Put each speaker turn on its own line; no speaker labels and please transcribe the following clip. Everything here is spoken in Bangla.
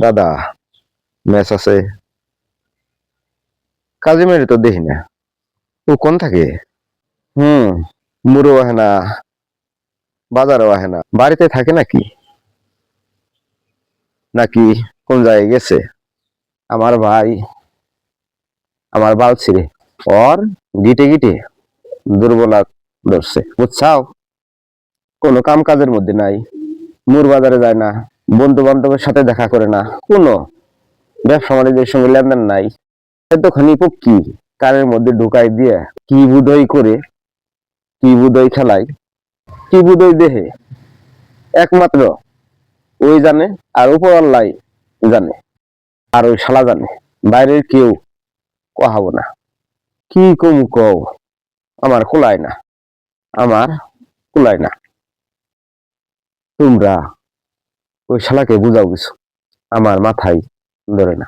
দাদা ম্যাচ আছে, কাজে মেরে তো দেখি না। ও কোন থাকে? হুম, মুড়ো আহে না, বাজারও আহে না, বাড়িতে থাকে নাকি? নাকি কোন জায়গায় গেছে? আমার ভাই আমার বাল ছিঁড়ে ওর গিটে গিটে দুর্বলা ধরছে, বুঝছাও? কোনো কাম কাজের মধ্যে নাই, মুর বাজারে যায় না, বন্ধু বান্ধবের সাথে দেখা করে না, কোনো ব্যবসা বাণিজ্যের সঙ্গে লেনদেন নাই। এতখানি পক্ষী কানের মধ্যে ঢুকাই দিয়ে কি বুদই করে, কি বুদই খেলায়, কি বুদই দেহে, একমাত্র ওই জানে, আর উপর আল্লাহ জানে, আর ওই শালা জানে, বাইরের কেউ কহাবো না। কি কম কও, আমার কুলায় না, আমার কুলায় না। তোমরা ওই শালাকে বুঝাও কিছু, আমার মাথায় ধরে না।